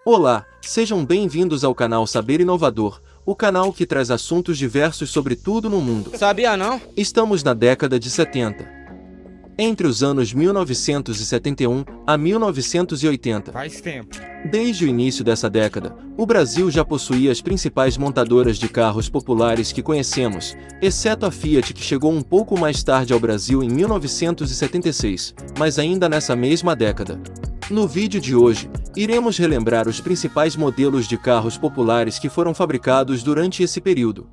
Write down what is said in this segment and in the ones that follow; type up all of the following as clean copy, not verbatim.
Olá, sejam bem-vindos ao canal Saber Inovador, o canal que traz assuntos diversos sobre tudo no mundo. Sabia não? Estamos na década de 70. Entre os anos 1971 a 1980. Faz tempo. Desde o início dessa década, o Brasil já possuía as principais montadoras de carros populares que conhecemos, exceto a Fiat, que chegou um pouco mais tarde ao Brasil em 1976, mas ainda nessa mesma década. No vídeo de hoje, iremos relembrar os principais modelos de carros populares que foram fabricados durante esse período.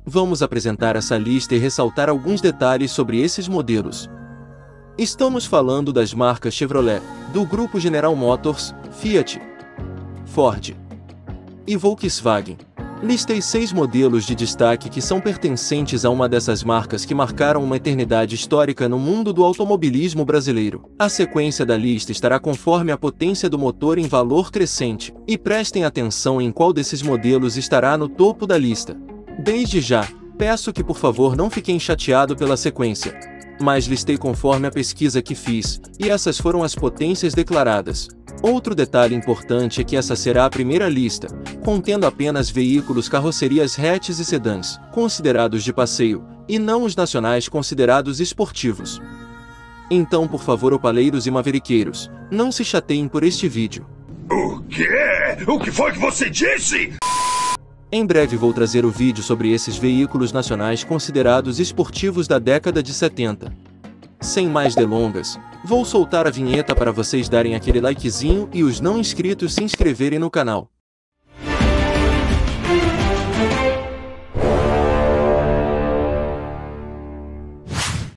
Vamos apresentar essa lista e ressaltar alguns detalhes sobre esses modelos. Estamos falando das marcas Chevrolet, do grupo General Motors, Fiat, Ford e Volkswagen. Listei 6 modelos de destaque que são pertencentes a uma dessas marcas que marcaram uma eternidade histórica no mundo do automobilismo brasileiro. A sequência da lista estará conforme a potência do motor em valor crescente, e prestem atenção em qual desses modelos estará no topo da lista. Desde já, peço que por favor não fiquem chateados pela sequência, mas listei conforme a pesquisa que fiz, e essas foram as potências declaradas. Outro detalhe importante é que essa será a primeira lista, contendo apenas veículos carrocerias hatches e sedãs, considerados de passeio, e não os nacionais considerados esportivos. Então, por favor, opaleiros e maveriqueiros, não se chateiem por este vídeo. O quê? O que foi que você disse? Em breve vou trazer o vídeo sobre esses veículos nacionais considerados esportivos da década de 70. Sem mais delongas, vou soltar a vinheta para vocês darem aquele likezinho e os não inscritos se inscreverem no canal.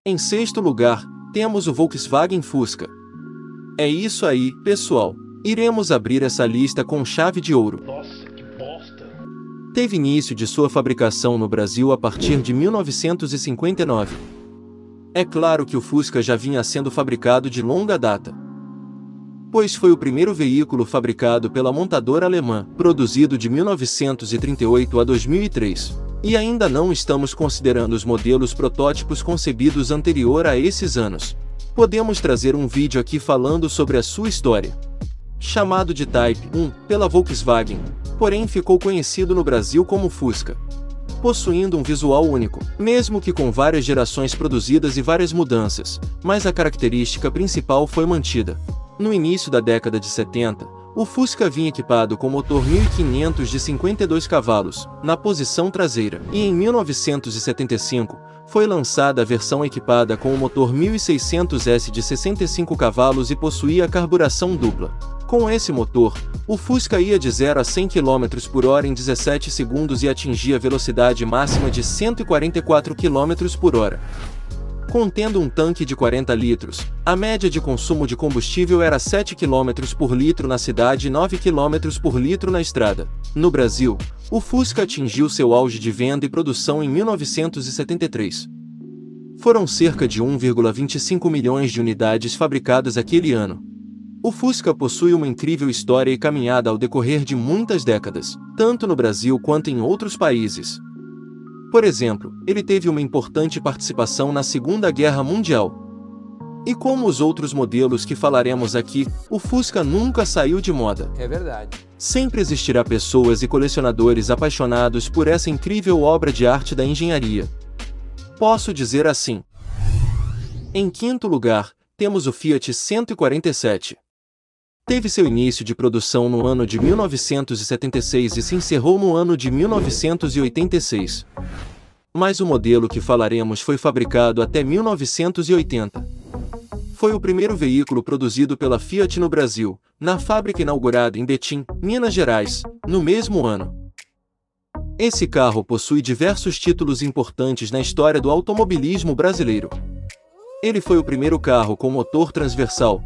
Em sexto lugar, temos o Volkswagen Fusca. É isso aí, pessoal. Iremos abrir essa lista com chave de ouro. Nossa, que bosta! Teve início de sua fabricação no Brasil a partir de 1959. É claro que o Fusca já vinha sendo fabricado de longa data, pois foi o primeiro veículo fabricado pela montadora alemã, produzido de 1938 a 2003. E ainda não estamos considerando os modelos protótipos concebidos anterior a esses anos. Podemos trazer um vídeo aqui falando sobre a sua história. Chamado de Type 1 pela Volkswagen, porém ficou conhecido no Brasil como Fusca, possuindo um visual único, mesmo que com várias gerações produzidas e várias mudanças, mas a característica principal foi mantida. No início da década de 70, o Fusca vinha equipado com motor 1500 de 52 cavalos, na posição traseira, e em 1975, foi lançada a versão equipada com o motor 1600S de 65 cavalos e possuía carburação dupla. Com esse motor, o Fusca ia de 0 a 100 km por hora em 17 segundos e atingia velocidade máxima de 144 km por hora. Contendo um tanque de 40 litros, a média de consumo de combustível era 7 km por litro na cidade e 9 km por litro na estrada. No Brasil, o Fusca atingiu seu auge de venda e produção em 1973. Foram cerca de 1,25 milhões de unidades fabricadas aquele ano. O Fusca possui uma incrível história e caminhada ao decorrer de muitas décadas, tanto no Brasil quanto em outros países. Por exemplo, ele teve uma importante participação na Segunda Guerra Mundial. E como os outros modelos que falaremos aqui, o Fusca nunca saiu de moda. É verdade. Sempre existirá pessoas e colecionadores apaixonados por essa incrível obra de arte da engenharia. Posso dizer assim. Em quinto lugar, temos o Fiat 147. Teve seu início de produção no ano de 1976 e se encerrou no ano de 1986. Mas o modelo que falaremos foi fabricado até 1980. Foi o primeiro veículo produzido pela Fiat no Brasil, na fábrica inaugurada em Betim, Minas Gerais, no mesmo ano. Esse carro possui diversos títulos importantes na história do automobilismo brasileiro. Ele foi o primeiro carro com motor transversal,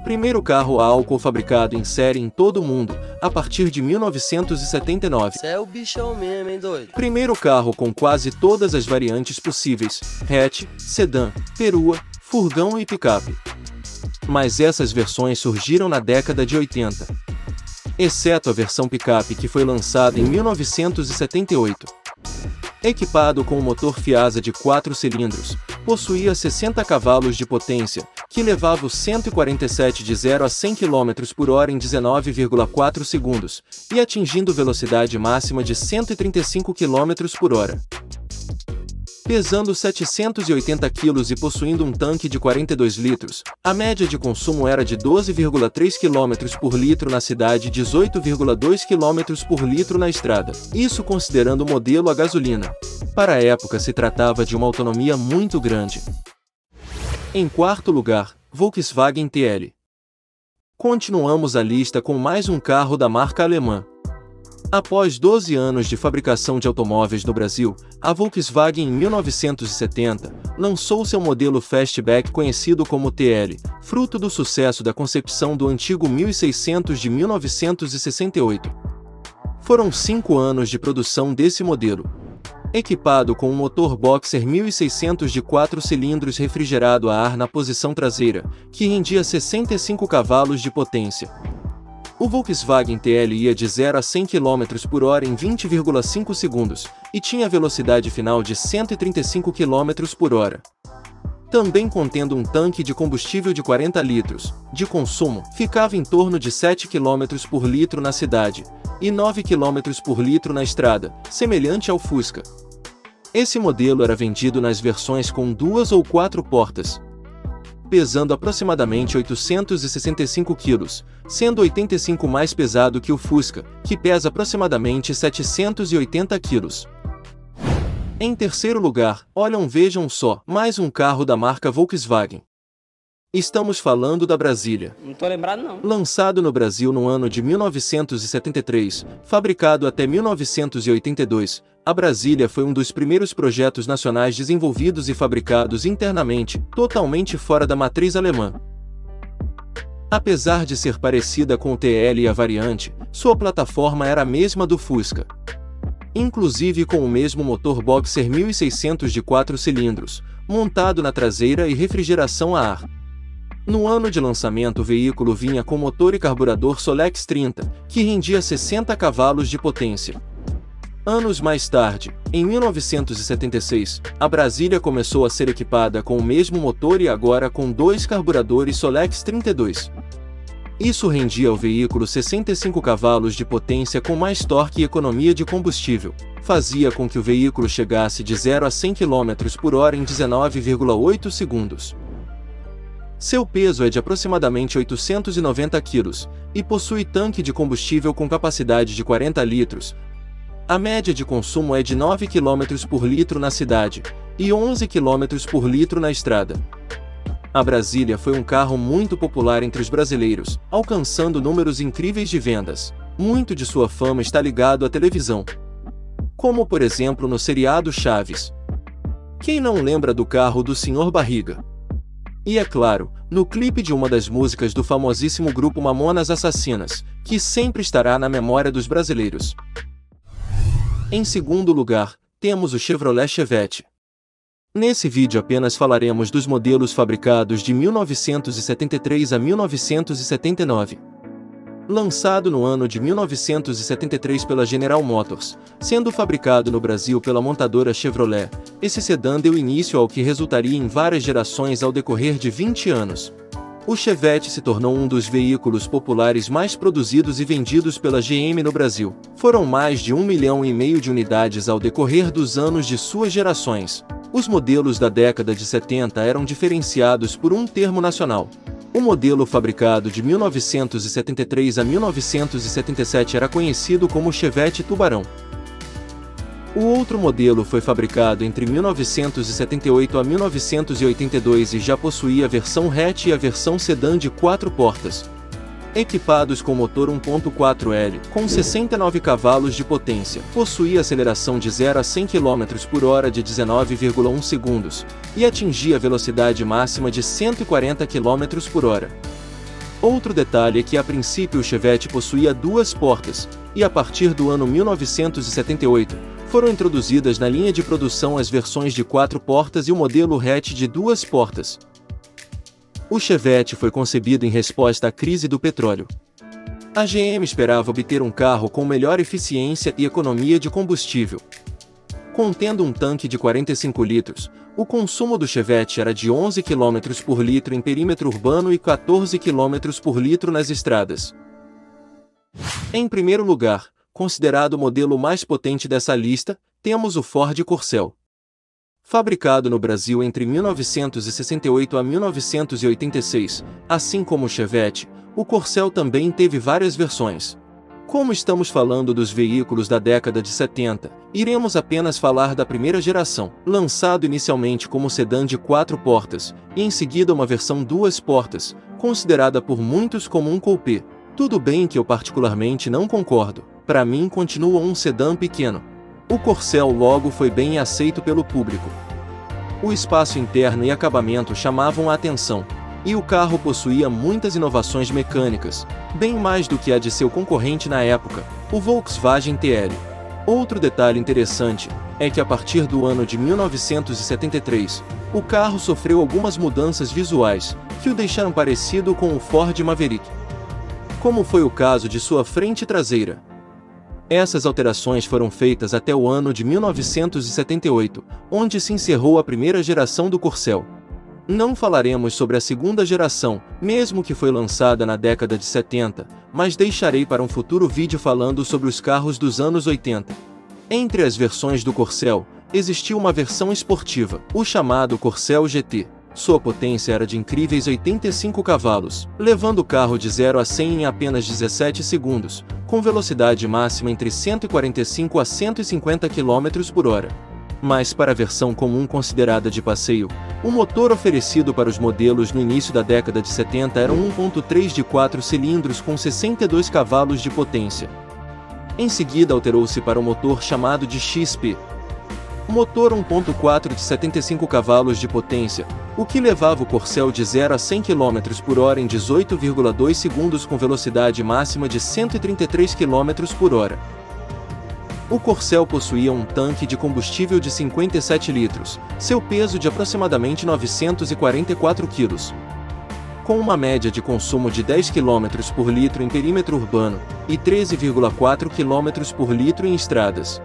primeiro carro a álcool fabricado em série em todo o mundo, a partir de 1979. Cê é o bichão mesmo, hein, doido? Primeiro carro com quase todas as variantes possíveis, hatch, sedã, perua, furgão e picape. Mas essas versões surgiram na década de 80. Exceto a versão picape que foi lançada em 1978. Equipado com um motor Fiasa de 4 cilindros, possuía 60 cavalos de potência, que levava o 147 de 0 a 100 km por hora em 19,4 segundos, e atingindo velocidade máxima de 135 km por hora. Pesando 780 kg e possuindo um tanque de 42 litros, a média de consumo era de 12,3 km por litro na cidade e 18,2 km por litro na estrada, isso considerando o modelo a gasolina. Para a época se tratava de uma autonomia muito grande. Em quarto lugar, Volkswagen TL. Continuamos a lista com mais um carro da marca alemã. Após 12 anos de fabricação de automóveis no Brasil, a Volkswagen em 1970 lançou seu modelo fastback conhecido como TL, fruto do sucesso da concepção do antigo 1600 de 1968. Foram 5 anos de produção desse modelo. Equipado com um motor boxer 1600 de 4 cilindros refrigerado a ar na posição traseira, que rendia 65 cavalos de potência. O Volkswagen TL ia de 0 a 100 km por hora em 20,5 segundos, e tinha velocidade final de 135 km por hora. Também contendo um tanque de combustível de 40 litros, de consumo, ficava em torno de 7 km por litro na cidade, e 9 km por litro na estrada, semelhante ao Fusca. Esse modelo era vendido nas versões com 2 ou 4 portas, pesando aproximadamente 865 kg, sendo 85 mais pesado que o Fusca, que pesa aproximadamente 780 kg. Em terceiro lugar, vejam só, mais um carro da marca Volkswagen. Estamos falando da Brasília. Não tô lembrado não. Lançado no Brasil no ano de 1973, fabricado até 1982, a Brasília foi um dos primeiros projetos nacionais desenvolvidos e fabricados internamente, totalmente fora da matriz alemã. Apesar de ser parecida com o TL e a variante, sua plataforma era a mesma do Fusca. Inclusive com o mesmo motor boxer 1600 de 4 cilindros, montado na traseira e refrigeração a ar. No ano de lançamento o veículo vinha com motor e carburador Solex 30, que rendia 60 cavalos de potência. Anos mais tarde, em 1976, a Brasília começou a ser equipada com o mesmo motor e agora com 2 carburadores Solex 32. Isso rendia ao veículo 65 cavalos de potência com mais torque e economia de combustível. Fazia com que o veículo chegasse de 0 a 100 km por hora em 19,8 segundos. Seu peso é de aproximadamente 890 kg, e possui tanque de combustível com capacidade de 40 litros. A média de consumo é de 9 km por litro na cidade, e 11 km por litro na estrada. A Brasília foi um carro muito popular entre os brasileiros, alcançando números incríveis de vendas. Muito de sua fama está ligado à televisão, como por exemplo no seriado Chaves. Quem não lembra do carro do Sr. Barriga? E é claro, no clipe de uma das músicas do famosíssimo grupo Mamonas Assassinas, que sempre estará na memória dos brasileiros. Em segundo lugar, temos o Chevrolet Chevette. Nesse vídeo apenas falaremos dos modelos fabricados de 1973 a 1979. Lançado no ano de 1973 pela General Motors, sendo fabricado no Brasil pela montadora Chevrolet, esse sedã deu início ao que resultaria em várias gerações ao decorrer de 20 anos. O Chevette se tornou um dos veículos populares mais produzidos e vendidos pela GM no Brasil. Foram mais de 1,5 milhão de unidades ao decorrer dos anos de suas gerações. Os modelos da década de 70 eram diferenciados por um termo nacional. O modelo fabricado de 1973 a 1977 era conhecido como Chevette Tubarão. O outro modelo foi fabricado entre 1978 a 1982 e já possuía a versão hatch e a versão sedã de 4 portas, equipados com motor 1.4L, com 69 cavalos de potência. Possuía aceleração de 0 a 100 km por hora de 19,1 segundos, e atingia velocidade máxima de 140 km por hora. Outro detalhe é que a princípio o Chevette possuía 2 portas, e a partir do ano 1978, foram introduzidas na linha de produção as versões de 4 portas e o modelo hatch de 2 portas. O Chevette foi concebido em resposta à crise do petróleo. A GM esperava obter um carro com melhor eficiência e economia de combustível. Contendo um tanque de 45 litros, o consumo do Chevette era de 11 km por litro em perímetro urbano e 14 km por litro nas estradas. Em primeiro lugar, considerado o modelo mais potente dessa lista, temos o Ford Corcel. Fabricado no Brasil entre 1968 a 1986, assim como o Chevette, o Corcel também teve várias versões. Como estamos falando dos veículos da década de 70, iremos apenas falar da primeira geração, lançado inicialmente como sedã de 4 portas, e em seguida uma versão 2 portas, considerada por muitos como um coupé. Tudo bem que eu particularmente não concordo, para mim continua um sedã pequeno. O Corcel logo foi bem aceito pelo público. O espaço interno e acabamento chamavam a atenção, e o carro possuía muitas inovações mecânicas, bem mais do que a de seu concorrente na época, o Volkswagen TL. Outro detalhe interessante é que a partir do ano de 1973, o carro sofreu algumas mudanças visuais, que o deixaram parecido com o Ford Maverick, como foi o caso de sua frente traseira. Essas alterações foram feitas até o ano de 1978, onde se encerrou a primeira geração do Corcel. Não falaremos sobre a segunda geração, mesmo que foi lançada na década de 70, mas deixarei para um futuro vídeo falando sobre os carros dos anos 80. Entre as versões do Corcel, existiu uma versão esportiva, o chamado Corcel GT. Sua potência era de incríveis 85 cavalos, levando o carro de 0 a 100 em apenas 17 segundos, com velocidade máxima entre 145 a 150 km por hora. Mas para a versão comum considerada de passeio, o motor oferecido para os modelos no início da década de 70 era um 1.3 de 4 cilindros com 62 cavalos de potência. Em seguida alterou-se para o motor chamado de XP. Motor 1.4 de 75 cavalos de potência, o que levava o Corcel de 0 a 100 km por hora em 18,2 segundos com velocidade máxima de 133 km por hora. O Corcel possuía um tanque de combustível de 57 litros, seu peso de aproximadamente 944 kg. Com uma média de consumo de 10 km por litro em perímetro urbano, e 13,4 km por litro em estradas.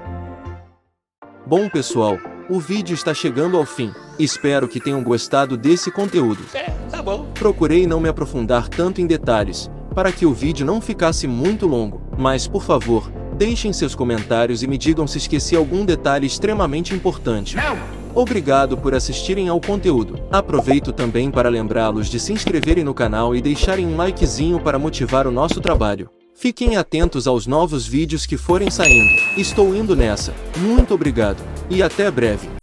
Bom pessoal, o vídeo está chegando ao fim, espero que tenham gostado desse conteúdo. Tá bom. Procurei não me aprofundar tanto em detalhes, para que o vídeo não ficasse muito longo, mas por favor, deixem seus comentários e me digam se esqueci algum detalhe extremamente importante. Não! Obrigado por assistirem ao conteúdo. Aproveito também para lembrá-los de se inscreverem no canal e deixarem um likezinho para motivar o nosso trabalho. Fiquem atentos aos novos vídeos que forem saindo. Estou indo nessa. Muito obrigado. E até breve.